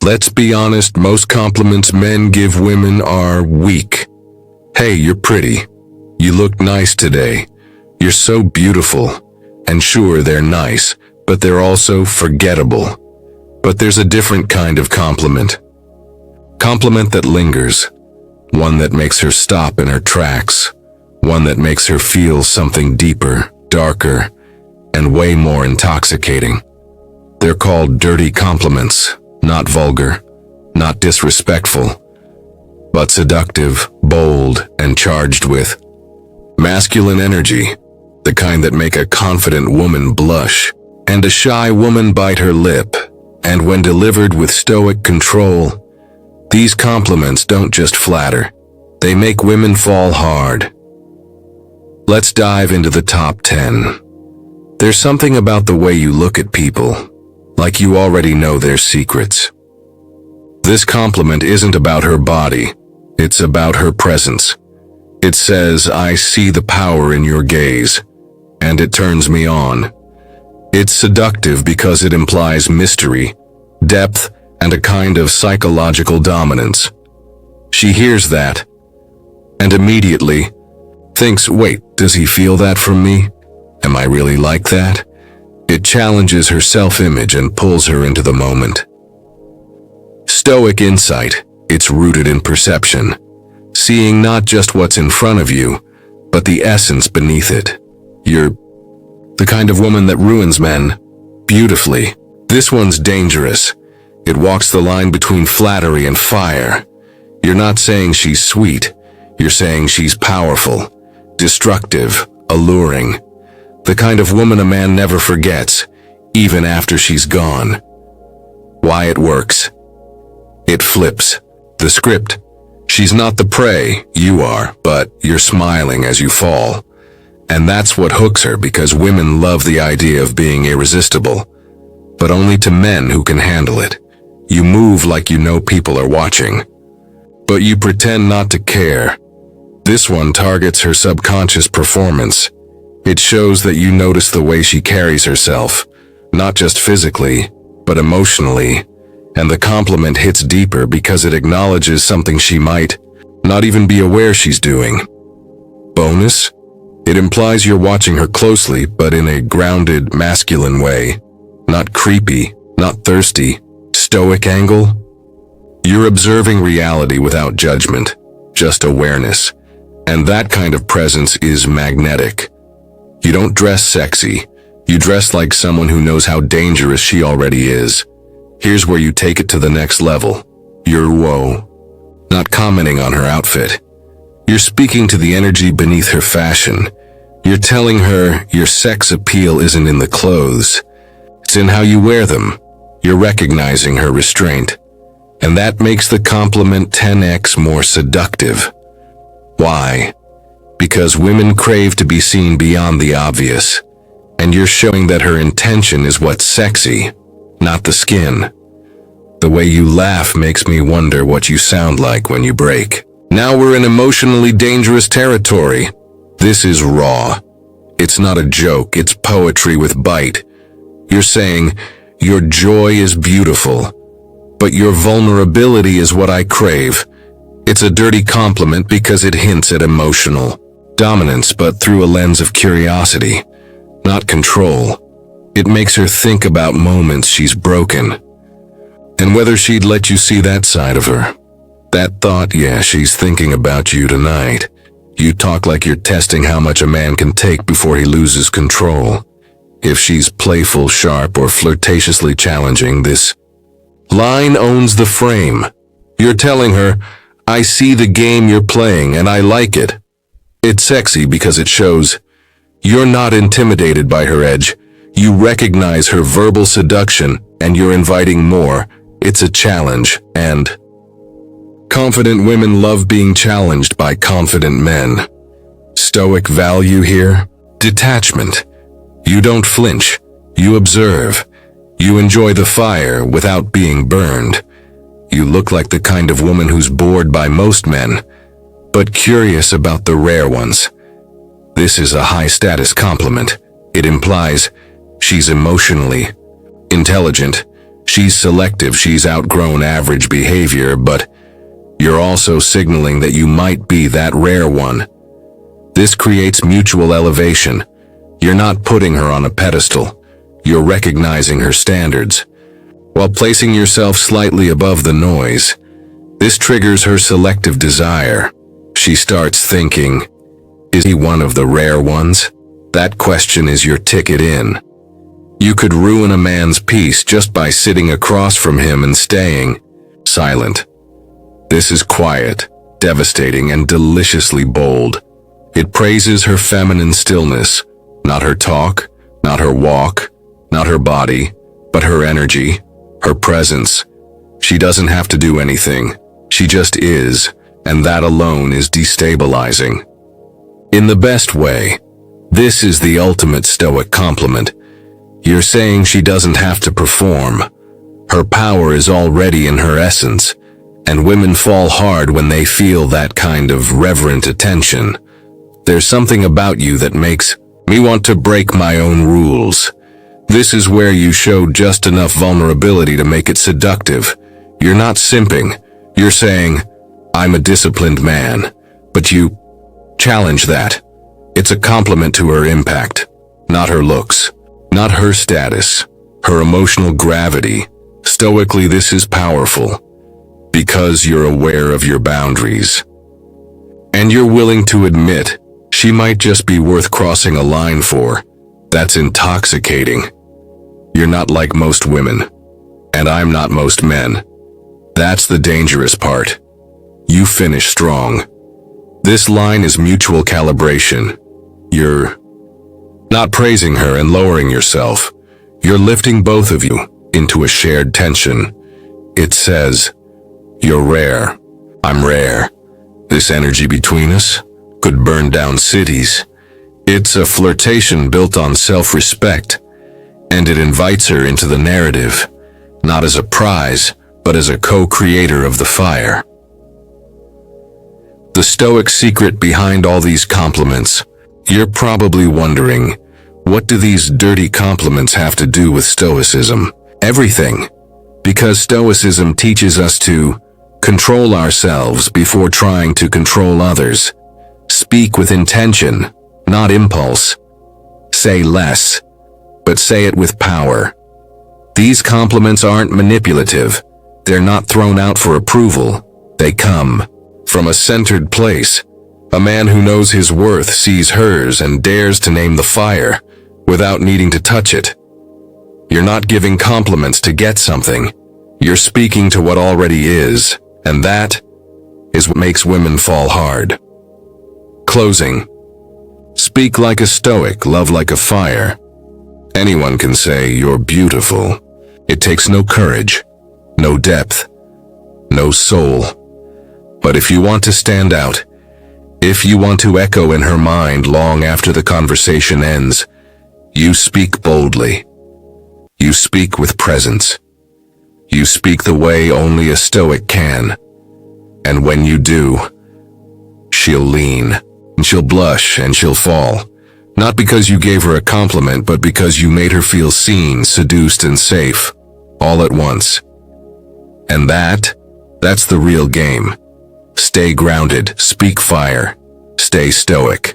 Let's be honest, most compliments men give women are weak. Hey, you're pretty. You look nice today. You're so beautiful. And sure, they're nice, but they're also forgettable. But there's a different kind of compliment. Compliment that lingers. One that makes her stop in her tracks. One that makes her feel something deeper, darker, and way more intoxicating. They're called dirty compliments, not vulgar, not disrespectful, but seductive, bold, and charged with masculine energy, the kind that make a confident woman blush and a shy woman bite her lip. And when delivered with stoic control, these compliments don't just flatter, they make women fall hard. Let's dive into the top 10. There's something about the way you look at people, like you already know their secrets. This compliment isn't about her body, it's about her presence. It says, I see the power in your gaze, and it turns me on. It's seductive because it implies mystery, depth, and a kind of psychological dominance. She hears that, and immediately thinks, wait, does he feel that from me? Am I really like that? It challenges her self-image and pulls her into the moment. Stoic insight, it's rooted in perception, seeing not just what's in front of you, but the essence beneath it. You're the kind of woman that ruins men beautifully. This one's dangerous. It walks the line between flattery and fire. You're not saying she's sweet. You're saying she's powerful, destructive, alluring. The kind of woman a man never forgets, even after she's gone. Why it works? It flips the script. She's not the prey, you are, but you're smiling as you fall. And that's what hooks her, because women love the idea of being irresistible, but only to men who can handle it. You move like you know people are watching, but you pretend not to care. This one targets her subconscious performance. It shows that you notice the way she carries herself, not just physically, but emotionally, and the compliment hits deeper because it acknowledges something she might not even be aware she's doing. Bonus? It implies you're watching her closely, but in a grounded, masculine way. Not creepy, not thirsty, stoic angle. You're observing reality without judgment, just awareness. And that kind of presence is magnetic. You don't dress sexy. You dress like someone who knows how dangerous she already is. Here's where you take it to the next level. You're not commenting on her outfit. You're speaking to the energy beneath her fashion. You're telling her your sex appeal isn't in the clothes. It's in how you wear them. You're recognizing her restraint. And that makes the compliment 10x more seductive. Why? Because women crave to be seen beyond the obvious. And you're showing that her intention is what's sexy, not the skin. The way you laugh makes me wonder what you sound like when you break. Now we're in emotionally dangerous territory. This is raw. It's not a joke, it's poetry with bite. You're saying, your joy is beautiful, but your vulnerability is what I crave. It's a dirty compliment because it hints at emotional dominance, but through a lens of curiosity, not control. It makes her think about moments she's broken, and whether she'd let you see that side of her. That thought, yeah, she's thinking about you tonight. You talk like you're testing how much a man can take before he loses control. If she's playful, sharp, or flirtatiously challenging, this line owns the frame. You're telling her, I see the game you're playing and I like it. It's sexy because it shows you're not intimidated by her edge. You recognize her verbal seduction and you're inviting more. It's a challenge, and confident women love being challenged by confident men. Stoic value here? Detachment. You don't flinch. You observe. You enjoy the fire without being burned. You look like the kind of woman who's bored by most men, but curious about the rare ones. This is a high-status compliment. It implies she's emotionally intelligent. She's selective, she's outgrown average behavior, but you're also signaling that you might be that rare one. This creates mutual elevation. You're not putting her on a pedestal. You're recognizing her standards, while placing yourself slightly above the noise. This triggers her selective desire. She starts thinking, is he one of the rare ones? That question is your ticket in. You could ruin a man's peace just by sitting across from him and staying silent. This is quiet, devastating, and deliciously bold. It praises her feminine stillness, not her talk, not her walk, not her body, but her energy, her presence. She doesn't have to do anything. She just is, and that alone is destabilizing. In the best way, this is the ultimate Stoic compliment. You're saying she doesn't have to perform. Her power is already in her essence, and women fall hard when they feel that kind of reverent attention. There's something about you that makes me want to break my own rules. This is where you show just enough vulnerability to make it seductive. You're not simping. You're saying, I'm a disciplined man, but you challenge that. It's a compliment to her impact, not her looks, not her status, her emotional gravity. Stoically, this is powerful, because you're aware of your boundaries. And you're willing to admit she might just be worth crossing a line for. That's intoxicating. You're not like most women, and I'm not most men. That's the dangerous part. You finish strong. This line is mutual calibration. You're not praising her and lowering yourself. You're lifting both of you into a shared tension. It says, you're rare. I'm rare. This energy between us could burn down cities. It's a flirtation built on self-respect, and it invites her into the narrative, not as a prize, but as a co-creator of the fire. The Stoic secret behind all these compliments. You're probably wondering, what do these dirty compliments have to do with Stoicism? Everything. Because Stoicism teaches us to control ourselves before trying to control others. Speak with intention, not impulse. Say less, but say it with power. These compliments aren't manipulative. They're not thrown out for approval. They come from a centered place. A man who knows his worth sees hers and dares to name the fire without needing to touch it. You're not giving compliments to get something. You're speaking to what already is, and that is what makes women fall hard. Closing. Speak like a Stoic, love like a fire. Anyone can say you're beautiful. It takes no courage, no depth, no soul. But if you want to stand out, if you want to echo in her mind long after the conversation ends, you speak boldly. You speak with presence. You speak the way only a Stoic can. And when you do, she'll lean, and she'll blush, and she'll fall. Not because you gave her a compliment, but because you made her feel seen, seduced, and safe, all at once. And that's the real game. Stay grounded, speak fire, stay Stoic.